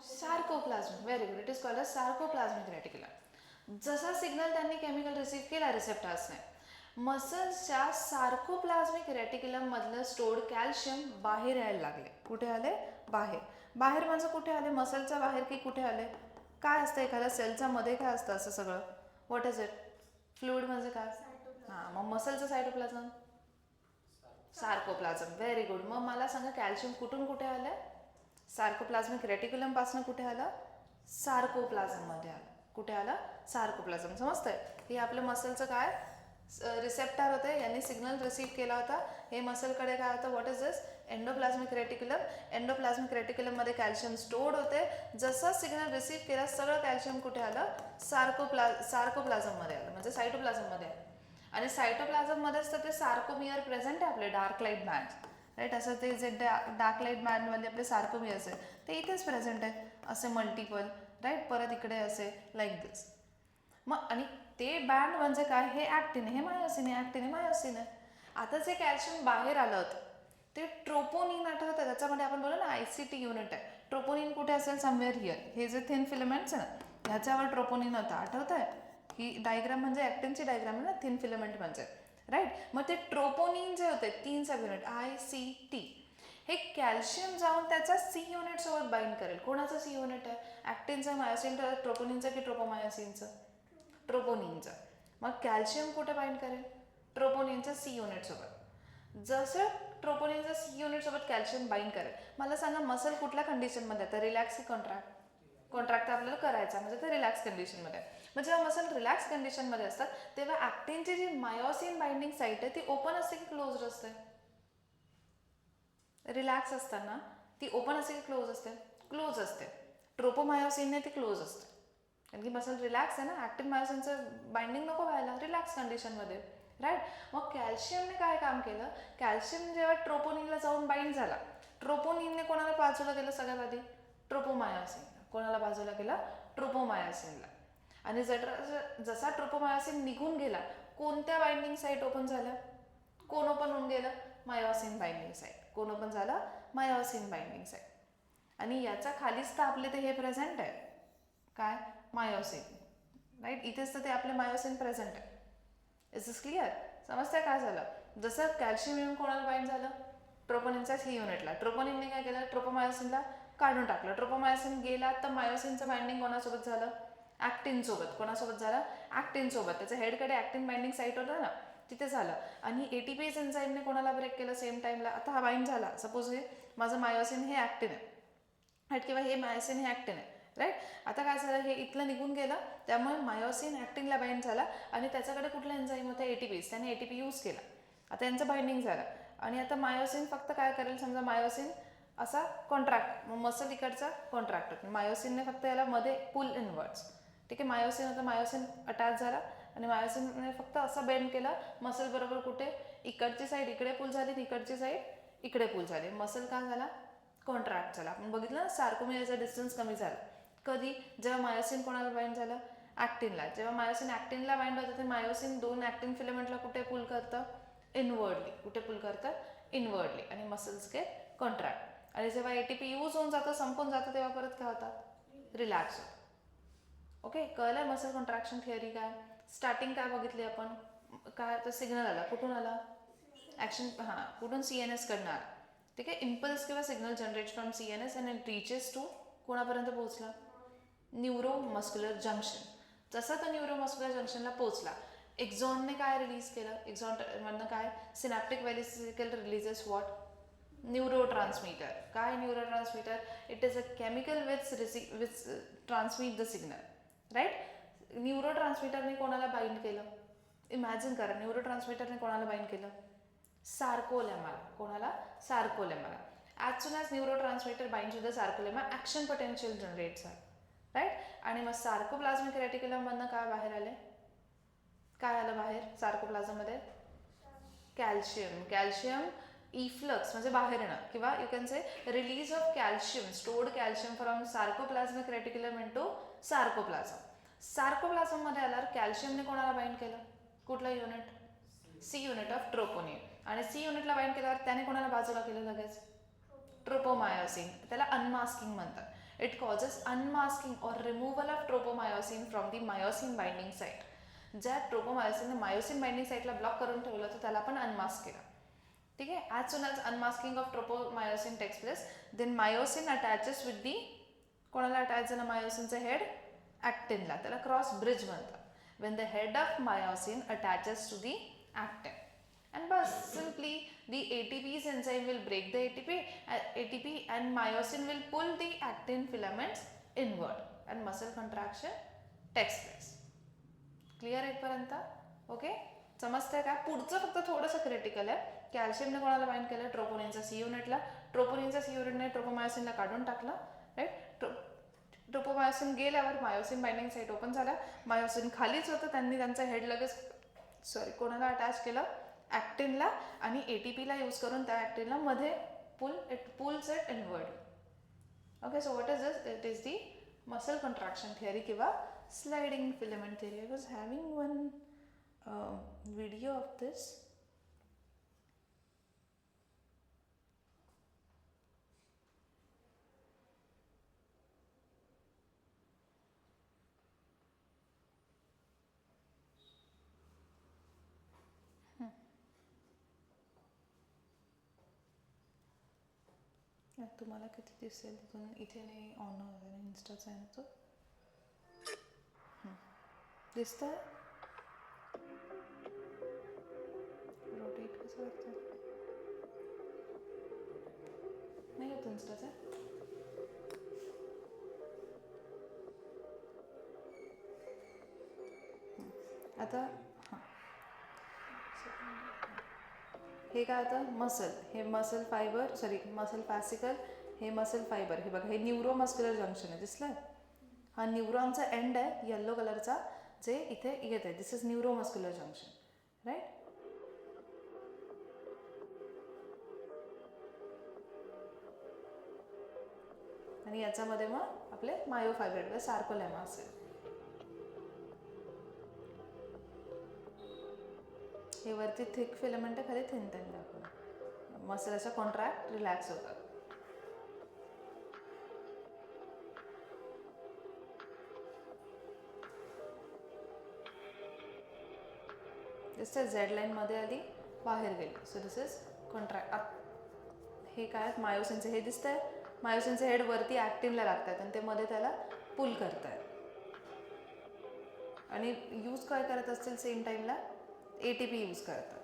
sarcoplasmic. Very good, it is called as sarcoplasmic reticulum. जसा सिग्नल त्यांनी केमिकल रिसीव्ह केला रिसेप्टर्सने, मसल्सच्या सार्कोप्लाझ्मिक रेटिक्युलम मधलं स्टोर्ड कॅल्शियम बाहेर यायला लागले. कुठे आले, बाहेर. बाहेर म्हणजे कुठे आले, मसलच्या बाहेर की कुठे आले, काय असतं एखाद्या सेलच्या मध्ये काय असतं असं सगळं, व्हॉट इज इट, फ्लुइड म्हणजे काय, हां. मग मसलचं सायटोप्लाझम, सार्कोप्लाझम. Very good. मग मला सांगा कॅल्शियम कुठून कुठे आलं, सार्कोप्लाझ्मिक रेटिक्युलम पासून कुठे आलं, सार्कोप्लाझम मध्ये आलं. कुठे आलं, सार्कोप्लाझम. समजतंय, हे आपलं मसलचं काय रिसेप्टर होते, यांनी सिग्नल रिसीव्ह केला होता. हे मसलकडे काय होतं, what is this, endoplasmic reticulum. Endoplasmic रेटिक्युलममध्ये कॅल्शियम स्टोर्ड होते. जसं सिग्नल रिसीव्ह केला सगळं कॅल्शियम कुठे आलं, सार्कोप्लाझममध्ये आलं, म्हणजे सायटोप्लाझममध्ये आलं. आणि सायटोप्लाझममध्येच तर ते सार्कोमियर प्रेझेंट आहे आपले, डार्क लाईट बँड, राईट. असं ते जे डार्क लाईट बँडमध्ये आपले सार्कोमियर असेल ते इथेच प्रेझेंट आहे, असे मल्टिपल, राईट. परत इकडे असे लाईक दिस. मग आणि ते बँड म्हणजे काय, हे ॲक्टिन आहे, हे मायोसिन आहे, ॲक्टिन आहे, मायोसिन आहे. आता जे कॅल्शियम बाहेर आलं होतं ते ट्रोपोनिन आठवतं, त्याच्यामध्ये आपण बोलू ना ICT युनिट आहे. ट्रोपोनिन कुठे असेल, समवेअर हिअर. हे जे थिन फिलामेंट्स आहे ना ह्याच्यावर ट्रोपोनिन होता, आठवत आहे. ही डायग्राम म्हणजे ॲक्टिनची डायग्राम आहे ना, थिन फिलामेंट म्हणजे, राईट. मग ते ट्रोपोनिन जे होते 3 सब युनिट ICT, हे कॅल्शियम जाऊन त्याचा C युनिट सोबत बाइंड करेल. कोणाचं C युनिट आहे, ॲक्टिनचं, मायोसिनचं, ट्रोपोनिनचं की ट्रोपोमायोसिनचं, ट्रोपोनिनचं. मग कॅल्शियम कुठे बाइंड करेल, ट्रोपोनिनचं C युनिट सोबत. जसं ट्रोपोनिनचं C युनिट सोबत कॅल्शियम बाइंड करेल. मला सांगा मसल कुठल्या कंडिशनमध्ये आहे, रिलॅक्स की कॉन्ट्रॅक्ट. कॉन्ट्रॅक्ट आपल्याला करायचा म्हणजे ते रिलॅक्स कंडिशनमध्ये आहे. मग जेव्हा मसल रिलॅक्स कंडिशनमध्ये असतात तेव्हा ॲक्टिनची जी मायोसिन बाइंडिंग साईट आहे ती ओपन असते की क्लोज असते, रिलॅक्स असताना ती ओपन असते की क्लोज असते, क्लोज असते. ट्रोपोमायोसिनने ती क्लोज असते कारण की मसल रिलॅक्स आहे ना, ॲक्टिन मायोसिनचं बाइंडिंग नको व्हायला रिलॅक्स कंडिशनमध्ये, राईट. मग कॅल्शियमने काय काम केलं, कॅल्शियम जेव्हा ट्रोपोनिनला जाऊन बाइंड झाला, ट्रोपोनिनने कोणाला बाजूला केलं सगळ्यात आधी, ट्रोपोमायोसिन. कोणाला बाजूला केला, ट्रोपोमायोसिनला. आणि जसा ट्रोपोमायोसिन निघून गेला कोणत्या बाइंडिंग साईट ओपन झाल्या, कोण ओपन होऊन गेलं, मायोसिन बाइंडिंग साईट. कोण ओपन झालं, मायोसिन बाइंडिंग साईट. आणि याच्या खालीच तर आपले ते हे प्रेझेंट आहे, काय, मायोसिन, राईट. इथेच तर ते आपले मायोसिन प्रेझेंट आहे. इज दिस क्लिअर, समजतंय काय झालं. जसं कॅल्शियम येऊन कोणाला बाइंड झालं, ट्रोपोनिनच्या C युनिटला. ट्रोपोनिनने काय केलं, ट्रोपोमायोसिनला काढून टाकलं. ट्रोपोमायोसिन गेला तर मायोसिनचं बाइंडिंग कोणासोबत झालं, ॲक्टिन सोबत. कोणासोबत झालं, ॲक्टिन सोबत. त्याच्या हेडकडे ॲक्टिन बाइंडिंग साईट होतं ना, तिथे झालं. आणि ATPase एन्झाईमने कोणाला ब्रेक केलं सेम टाईमला. आता हा बाइंड झाला, सपोज हे माझं मायोसिन हे ॲक्टिन आहे, राईट, किंवा हे मायोसिन हे ॲक्टिन आहे, राईट. आता काय झालं, हे इथलं निघून गेलं त्यामुळे मायोसिन ॲक्टिनला बाइंड झाला आणि त्याच्याकडे कुठला एन्झाईम होता, ATPase. त्याने ATP यूज केला. आता यांचं बाइंडिंग झालं आणि आता मायोसिन फक्त काय करेल, समजा मायोसिन असा कॉन्ट्रॅक्ट, मग मसल इकडचा कॉन्ट्रॅक्ट होतो. मायोसिनने फक्त याला मध्ये पुल इनवर्ड्स, ठीक आहे. मायोसिन होतं, मायोसिन अटॅच झाला आणि मायोसिनने फक्त असं बेंड केलं मसल बरोबर, कुठे, इकडची साईड इकडे पुल झाली आणि इकडची साईड इकडे पुल झाली. मसल काय झाला, कॉन्ट्रॅक्ट झाला. आपण बघितलं ना, सार्कोमियरचा डिस्टन्स कमी झाला. कधी, जेव्हा मायोसिन कोणाला बाइंड झालं, ॲक्टिनला. जेव्हा मायोसिन ॲक्टिनला बाइंड होतं ते मायोसिन 2 ॲक्टिन फिलामेंटला कुठे पुल करतं, इनवर्डली. कुठे पुल करतं, इनवर्डली. आणि मसल्स के कॉन्ट्रॅक्ट. आणि जेव्हा ATP यूज होऊन जातं, संपून जातं, तेव्हा परत काय होतात, रिलॅक्स होतं. ओके, कळलं मसल कॉन्ट्रॅक्शन थिअरी काय. स्टार्टिंग काय बघितली आपण, काय तर सिग्नल आला, कुठून आला, ॲक्शन, हां, कुठून, CNS कडनं आला, ठीक आहे. इम्पल्स किंवा signal generate from CNS and it reaches to कोणापर्यंत पोहोचला, न्यूरोमस्क्युलर जंक्शन. जसा तो न्यूरोमस्क्युलर जंक्शनला पोहोचला, एक्झॉनने काय रिलीज केलं, एक्झॉनमधनं काय, synaptic vesicle releases what, neurotransmitter. काय neurotransmitter, it is a chemical which transmit the signal, right. न्यूरोट्रान्समीटरने कोणाला बाइंड केलं, इमॅजिन करा, न्यूरोट्रान्समीटरने कोणाला बाइंड केलं, सार्कोलेमाला. कोणाला, सार्कोलेमाला. As soon as neurotransmitter binds with the sarcolemma, action potential generate झालं, राईट. आणि मग सार्कोप्लाझमिक रेटिक्युलममधनं काय बाहेर आले, काय आलं बाहेर सार्कोप्लाझममध्ये, कॅल्शियम. कॅल्शियम इफ्लक्स म्हणजे बाहेर येणं, किंवा you can say release of calcium, stored calcium from sarcoplasmic reticulum into sarcoplasm. सार्कोप्लाझममध्ये आल्यावर कॅल्शियमने कोणाला बाइंड केलं, कुठलं unit, C unit of troponin. आणि C युनिटला बाइंड केल्यावर त्याने कोणाला बाजूला केलं लगेच, ट्रोपोमायोसिन. त्याला अनमास्किंग म्हणतात. इट कॉजेस अनमास्किंग और removal of tropomyosin from the myosin binding site. ज्या ट्रोपोमायोसिनने मायोसिन बाइंडिंग साईटला ब्लॉक करून ठेवलं होतं त्याला पण अनमास्क केलं, ठीक आहे. As soon as unmasking of tropomyosin takes place, then myosin attaches with the, कोणाला अटॅच झालं, मायोसिनचं हेड ॲक्टिनला. त्याला क्रॉस ब्रिज म्हणतात. when the head of myosin attaches to the actin, and bas simply the ATPase enzyme will break the ATP and myosin will pull the actin filaments inward and muscle contraction takes place. Clear इथपर्यंत, okay. समजतंय का. पुढचं फक्त थोडंसं critical आहे. कॅल्शियमने कोणाला bind केलं, ट्रोपोनिनचा C युनिटला. ट्रोपोनिनचा C युनिटने ट्रोपोमायोसिनला काढून टाकलं, राईट. ट्रोपोमायोसिन गेल्यावर मायोसिन बाइंडिंग साईट ओपन झाल्या. मायोसिन खालीच होतं, त्यांनी त्यांचं हेड लगेच कोणाला अटॅच केलं, ॲक्टिनला आणि ATPला यूज करून त्या ॲक्टिनला मध्ये it pulls it inward. Okay, so what is this? It is the muscle contraction theory किंवा sliding filament theory. I was having one video of this. तुम्हाला किती दिसेल तिथून? इथे नाही ऑन वगैरे इन्स्टाचा आहे ना तो. दिसतंय? रोटेट कसं करतं? नाही येत इन्स्टाचा. आता हां, हे काय आता मसल, हे मसल फायबर, सॉरी मसल फॅसिकल, हे मसल फायबर. हे बघा, हे न्यूरोमस्क्युलर जंक्शन आहे, दिसलं? हा न्यूरॉनचा एंड आहे येल्लो कलरचा, जे इथे येत आहे. दिस इज न्यूरोमस्क्युलर जंक्शन, राईट? आणि याच्यामध्ये मग आपले मायोफायब्रेट व सार्कोलेमा असेल. हे वरती थिक फिलामेंट आहे, खाली थिन थिन दाखवलं. मसलचा कॉन्ट्रॅक्ट रिलॅक्स होतात. दिसतं झेड लाईनमध्ये आली, बाहेर गेली. So this is contract. हे काय मायोसिनचे, हे दिसतंय मायोसिनचे हेड वरती ॲक्टिनला लागतात आणि ते मध्ये त्याला पुल करत आहेत. आणि यूज काय करत असतील सेम टाईमला? ATP यूज करतात.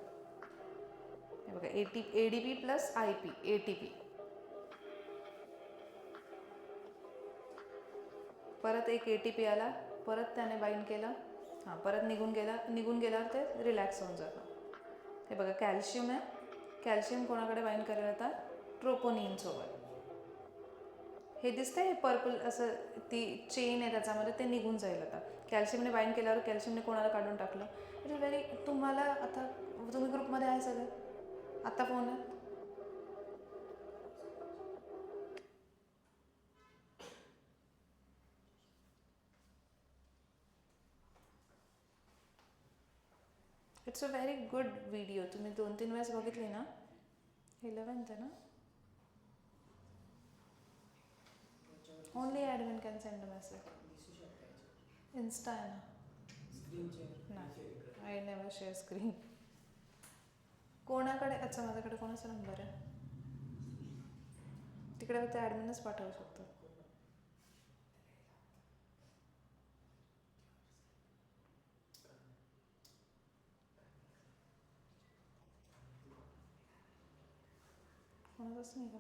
हे बघा, ADP प्लस IP, ATP. परत एक ATP आला, परत त्याने बाइंड केलं, हां, परत निघून गेल्यावर ते रिलॅक्स होऊन जातं. हे बघा, कॅल्शियम आहे. कॅल्शियम कोणाकडे बाइंड करायला येतात? ट्रोपोनिनसोबत. हे दिसतंय, हे पर्पल असं ती चेन आहे त्याच्यामध्ये, ते निघून जाईल आता. कॅल्शियमने बाइंड केल्यावर कॅल्शियमने कोणाला काढून टाकलं? It is very. तुम्हाला आता तुम्ही ग्रुपमध्ये आहे सगळे, आत्ता फोन आहे. It's a very good video. तुम्ही 2-3 वेळेस बघितली ना? 11th आहे ना? Only admin can send a message. Insta आहे ना? नाही, आय नेवर शेअर स्क्रीन. कोणाकडे? अच्छा, माझ्याकडे कोणाचा नंबर आहे? तिकडे ते ॲडमिनच पाठवू शकतो. कोणाचाच नाही का?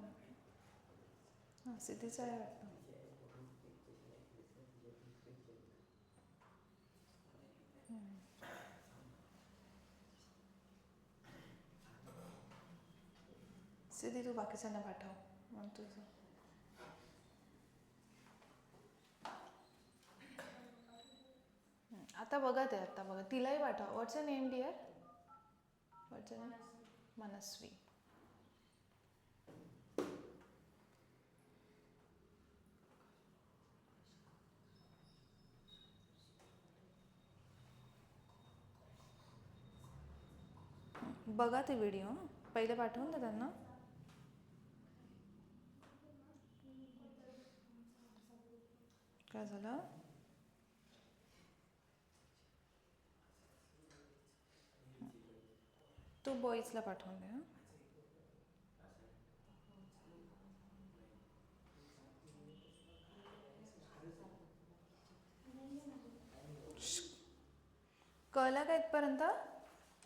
हां, सिद्धीचा आहे वाटतं. सिद्धी, तू बाकीच्यांना पाठव मग तुझं. आता बघा ते, आता बघा, तिलाही पाठव. What's a name dear? What's a name? Manasvi. बघा ते व्हिडिओ, पहिले पाठवून दे त्यांना. काय झालं? तू बॉईजला पाठवून दे. हां, कळलं का इथपर्यंत?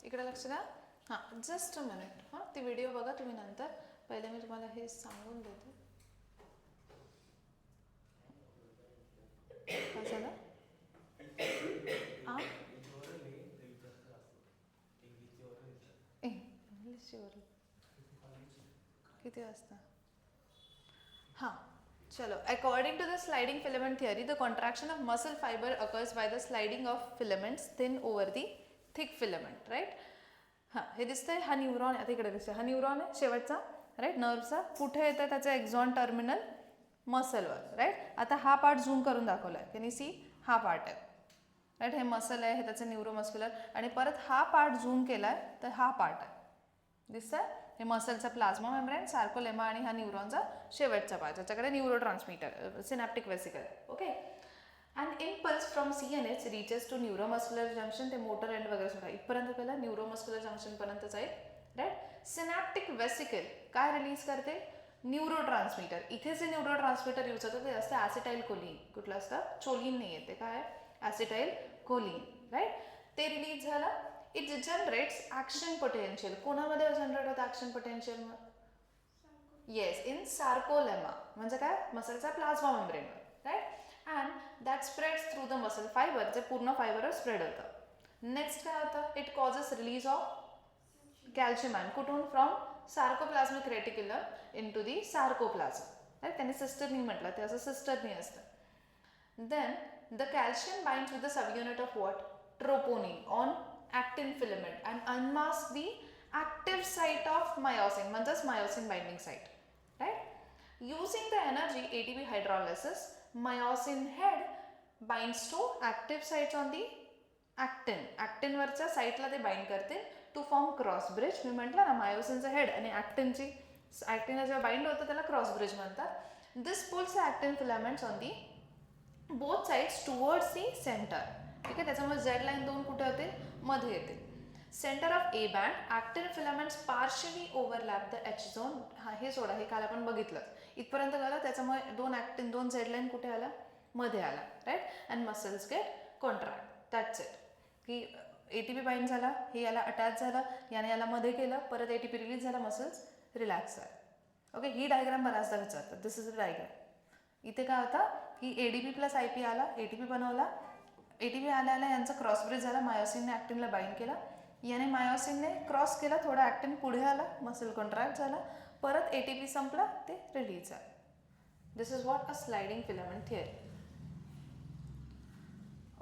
इकडे लक्ष द्या. हां, जस्ट अ मिनिट. हां, ती व्हिडिओ बघा तुम्ही नंतर. पहिले मी तुम्हाला हे सांगून देते. काय झालं? हां, इंग्लिशची ओरल किती वाजता? हां, चलो. According to the sliding filament theory, the contraction of muscle fiber occurs by the sliding of filaments thin over the thick filament, right? हां हे दिसतंय, हा न्यूरॉन आता इकडे दिसतोय, हा न्यूरॉन आहे शेवटचा राईट नर्वचा. कुठे येतं त्याचं एक्झॉन टर्मिनल मसलवर राईट. आता हा पार्ट झूम करून दाखवला आहे, कॅन यू सी, हा पार्ट आहे राईट, हे मसल आहे, हे त्याचं न्यूरोमस्क्युलर. आणि परत हा पार्ट झूम केला आहे तर हा पार्ट आहे, दिसतंय हे मसलचा प्लाझ्मा मेम्ब्रेन, सार्कोलेमा आणि हा न्यूरॉनचा शेवटचा पार्ट, ज्याच्याकडे neurotransmitter synaptic vesicle. Okay. And impulse from CNS reaches to neuromuscular junction, ते मोटर एंड वगैरे सुद्धा इथपर्यंत पहिला न्यूरोमस्क्युलर जंक्शनपर्यंत जाईल राईट. सिनॅप्टिक वेसिकल काय रिलीज करते, न्यूरो ट्रान्समीटर. इथे जे न्यूरो ट्रान्समीटर यूज होतं ते असतं ॲसिटाईल कोलिन. कुठलं असतं, चोलिन नाही येते, काय ॲसिटाईल कोलिन राईट. ते रिलीज झालं, इट जनरेट्स ॲक्शन पोटेन्शियल. कोणामध्ये जनरेट होतं action potential, yes in sarcolemma, म्हणजे काय मसलचा प्लाझ्मा मेम्ब्रेनवर right. And that spreads through the muscle fibre, जे पूर्ण फायबरवर स्प्रेड होतं. नेक्स्ट काय होतं, it causes release of calcium ion. कुठून, from sarcoplasmic reticulum into the sarcoplasm right. त्यांनी सिस्टरनी म्हटलं, ते असं सिस्टरनी असतं. Then the calcium binds with the subunit of what, troponin on actin filament and unmask the active site of myosin, म्हणजेच myosin binding site right. Using the energy ATP hydrolysis, myosin head binds to active sites on the actin. ॲक्टिनवरच्या साईटला ते bind करते to form cross bridge. मी म्हटलं ना मायोसिनचं head आणि ॲक्टिनची, ॲक्टिनला जेव्हा बाइंड होतं त्याला क्रॉस ब्रिज म्हणतात. This pulls actin filaments on the both sides towards the centre. ठीक आहे, त्याच्यामुळे झेड लाईन दोन कुठे होते, मध्ये येते. Centre of A band, actin filaments partially overlap the H zone. हा हे सोडा, हे काल आपण बघितलं इथपर्यंत झालं. त्याच्यामुळे दोन ॲक्टिन, दोन झेड लाईन कुठे आला, मध्ये आला right. And muscles get contract, that's it. की ATP बाइंड झाला, हे याला अटॅच झालं, याने याला मध्ये केलं, परत ATP रिलीज झाला, मसल्स रिलॅक्स झाले. ओके, ही डायग्राम बऱ्याचदा विचारतात, दिस इज अ डायग्राम. इथे काय होतं की ADP प्लस IP आला, ATP बनवला, ATP आल्या यांचा क्रॉस ब्रिज झाला, मायोसिनने ॲक्टिनला बाइंड केला, याने मायोसिनने क्रॉस केला, थोडा ॲक्टिन पुढे आला, मसल कॉन्ट्रॅक्ट झाला, परत ATP संपला, ते रिलीज झालं. This is what a sliding filament theory.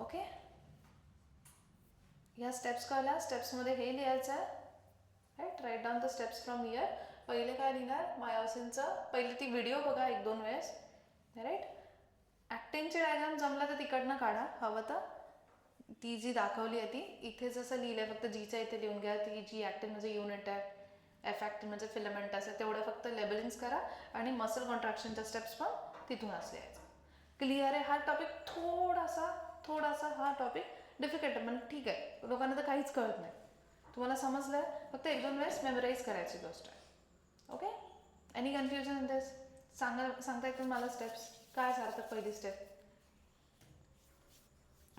Okay, ह्या स्टेप्स कळल्या. स्टेप्समध्ये हे लिहायचं आहे right. Write down the steps from here. पहिले काय लिहिणार, मायोसिनचं पहिली ती व्हिडिओ बघा 1-2 वेळेस राईट. ॲक्टिनची डायग्राम जमलं तर तिकडनं काढा, हवं तर ती जी दाखवली आहे ती इथे जसं लिहिलं आहे फक्त जीच्या इथे लिहून घ्या. ती जी ॲक्टिन म्हणजे युनिट आहे, एफ ॲक्टिन म्हणजे फिलामेंट असं, तेवढं फक्त लेबलिंग्स करा आणि मसल कॉन्ट्रॅक्शनच्या स्टेप्स पण तिथूनच लिहायचं. क्लिअर आहे. हा टॉपिक थोडासा हा टॉपिक डिफिकल्ट आहे, म्हणजे ठीक आहे, लोकांना तर काहीच कळत नाही. तुम्हाला समजलं आहे, फक्त 1-2 वेळेस मेमराईज करायची गोष्ट आहे. Okay, any confusion in this, सांगता येतील मला स्टेप्स काय सार्थक. पहिली स्टेप,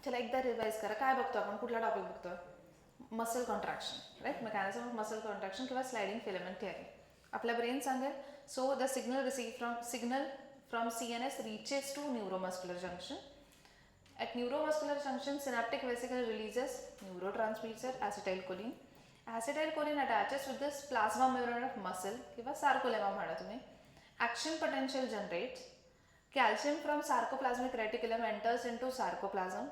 चला एकदा रिवाइज करा. काय बघतो आपण, कुठला टॉपिक बघतोय, muscle contraction right, mechanism of muscle contraction किंवा स्लाइडिंग फिलामेंट थिअरी. आपल्या ब्रेन सांगेल, so the signal receive from CNS reaches to neuromuscular junction. At neuromuscular junction, synaptic vesicle releases neurotransmitter acetylcholine. Acetylcholine attaches with this plasma membrane of muscle किंवा sarcolemma म्हणा तुम्ही. Action potential generates. Calcium from sarcoplasmic reticulum enters into sarcoplasm.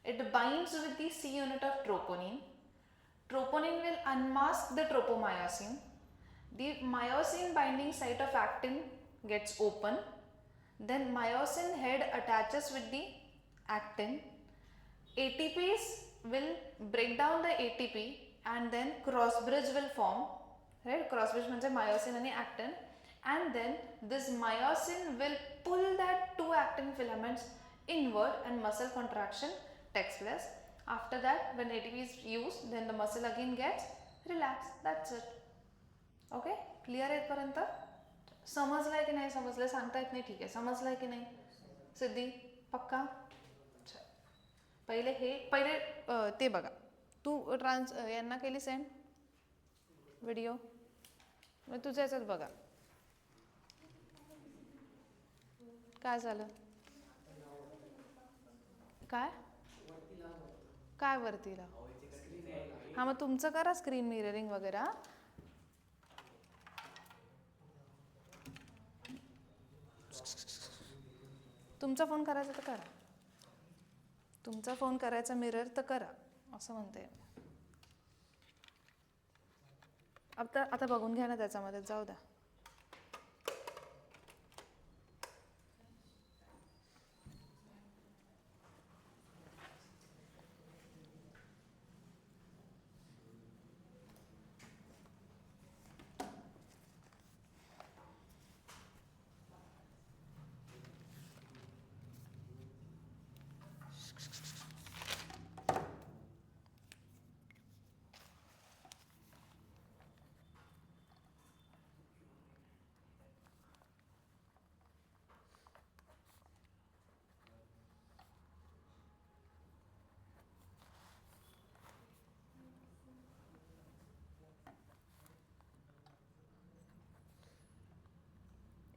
It binds with the C unit of troponin. Troponin will unmask the tropomyosin. The myosin binding site of actin gets open. Then myosin head attaches with the actin. ATPs will break down the ATP and then cross bridge will form. Right? Cross bridge means myosin and actin. And then this myosin will pull that two actin filaments inward and muscle contraction takes place. After that, when ATP is used, then the muscle again gets relaxed. That's it. Okay? Clear आहे इथपर्यंत? समजलंय की नाही समजलंय सांगता येत नाही, ठीक आहे. समजलंय की नाही सिद्धी, पक्का? पहिले ते बघा. तू यांना केली सेंड व्हिडिओ, मग तुझ्या याच्यात बघा काय झालं. काय काय वरतीला, हां मग तुमचं करा स्क्रीन मिररिंग वगैरे. तुमचा फोन करायचा तर करा, तुमचा फोन करायचा मिरर तर करा, असं म्हणते. आता आता बघून घ्या ना त्याच्यामध्ये, जाऊ द्या.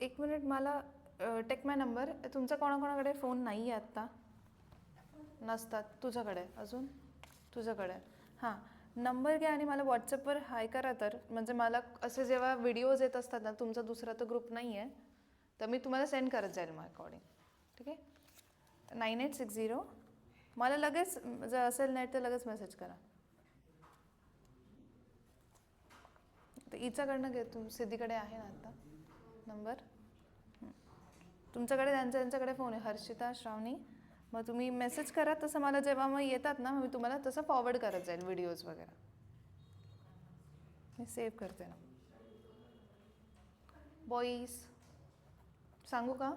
एक मिनिट, मला टेक माय नंबर. तुमचा कोणाकोणाकडे फोन नाही आहे आत्ता? नसतात. तुझ्याकडे अजून? तुझ्याकडे. हां, नंबर घ्या आणि मला व्हॉट्सअपवर हाय करा. तर म्हणजे मला असे जेव्हा व्हिडिओज येत असतात ना, तुमचा दुसरा तर ग्रुप नाही आहे, तर मी तुम्हाला सेंड करत जाईल मग अकॉर्डिंग. ठीक आहे. 9860. मला लगेच जर असेल नाही तर लगेच मेसेज करा. तर हिच्याकडनं घे, सिद्धीकडे आहे ना आता नंबर. तुमच्याकडे त्यांच्याकडे फोन आहे, हर्षिता, श्रावणी. मग तुम्ही मेसेज करा, तसं मला जेव्हा मग येतात ना, मी तुम्हाला तसं फॉरवर्ड करत जाईल व्हिडिओज वगैरे. मी सेव्ह करते ना. बॉईज सांगू का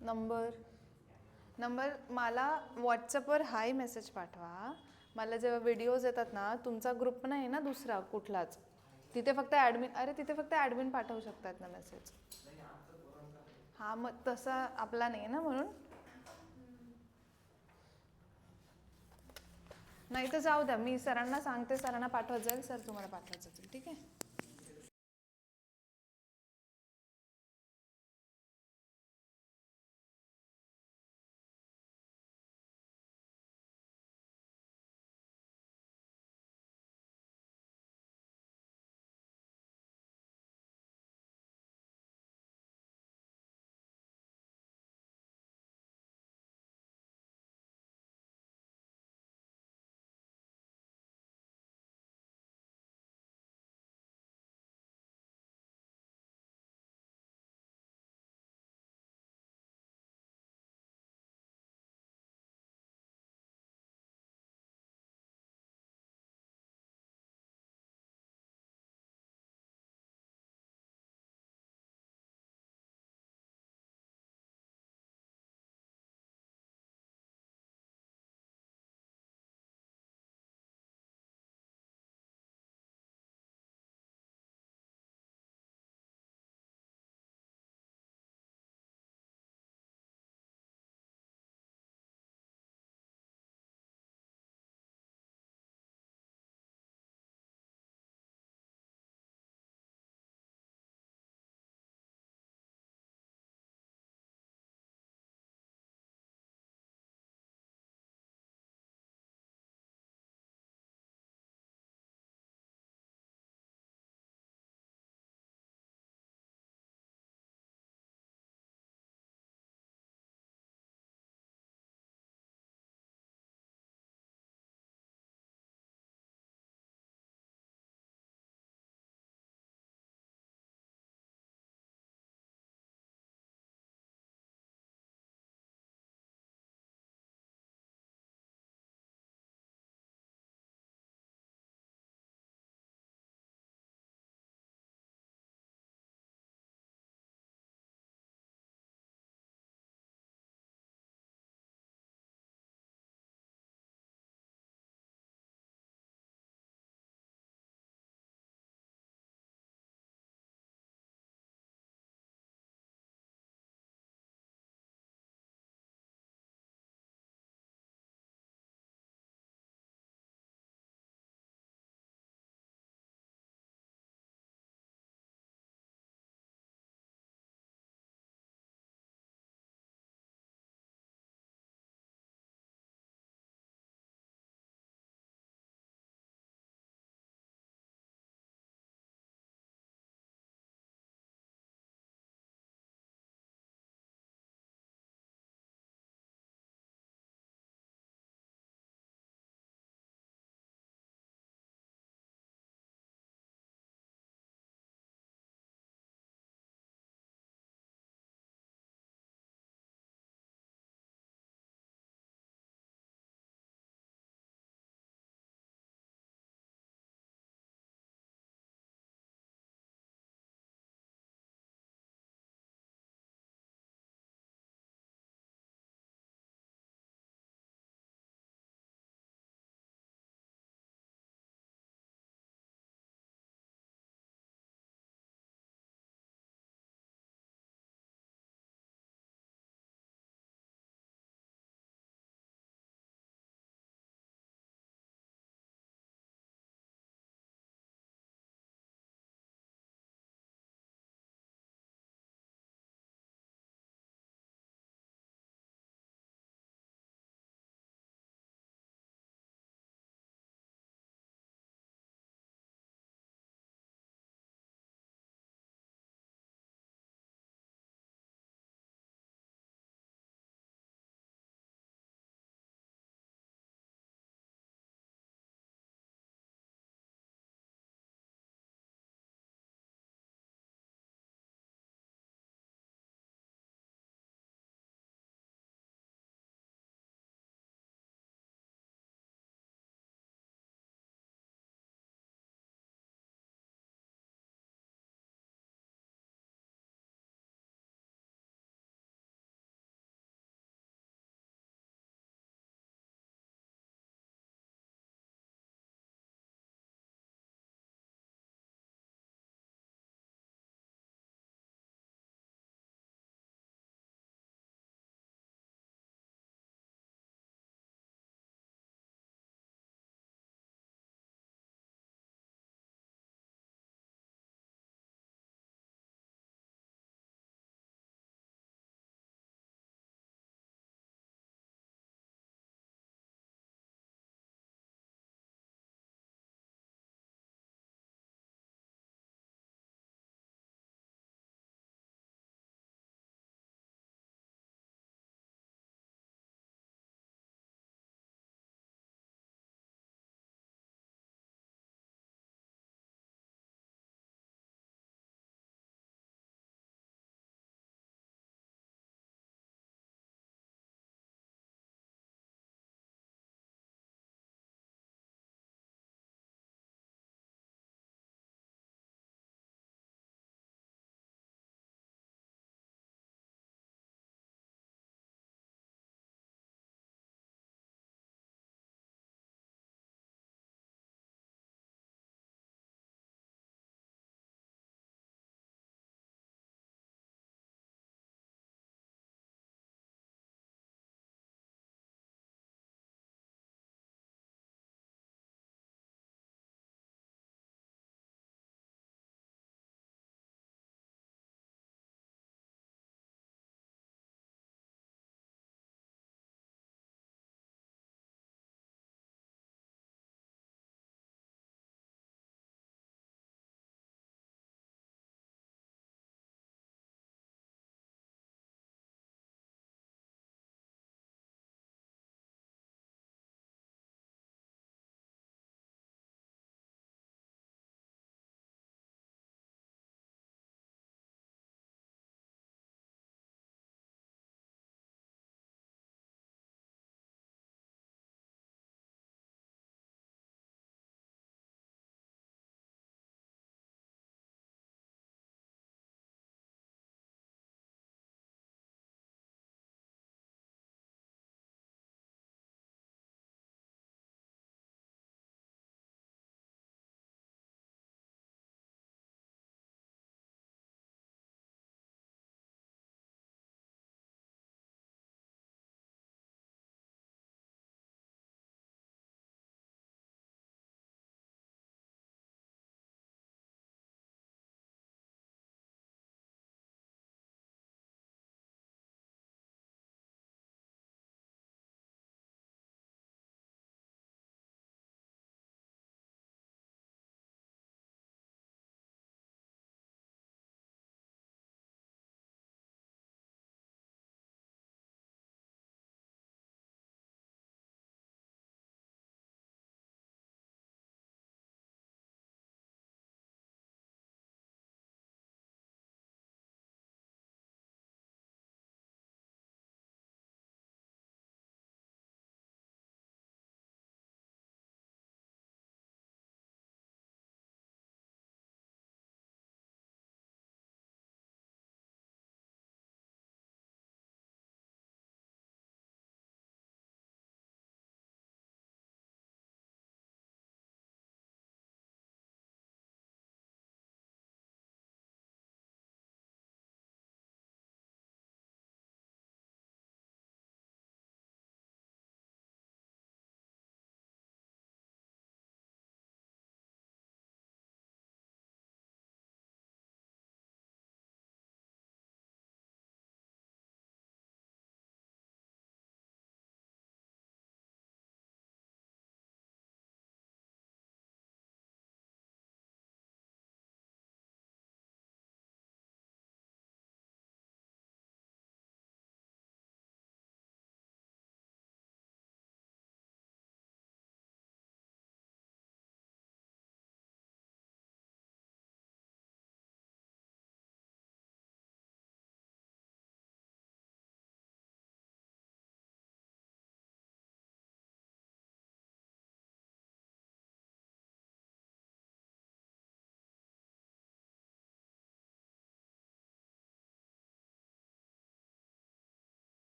नंबर? मला व्हॉट्सअपवर हाय मेसेज पाठवा. मला जेव्हा व्हिडिओज येतात ना, तुमचा ग्रुप नाही ना दुसरा कुठलाच, तिथे फक्त ॲडमिन, तिथे फक्त ॲडमिन पाठवू शकतात ना मेसेज. हां, मग तसा आपला नाही आहे ना, म्हणून. नाही तर जाऊ द्या, मी सरांना सांगते, सरांना पाठवत जाईल, सर तुम्हाला पाठवत जातील. ठीक आहे.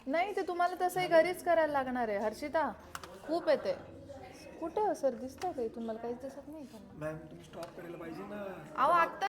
नाही ते तुम्हाला तसंही घरीच करायला लागणार आहे हर्षिता, खूप येते. कुठे सर दिसतंय का इथून? मला काहीच दिसत नाही का? मॅम तुम्ही स्टॉप करायला पाहिजे ना. अहो आत्ता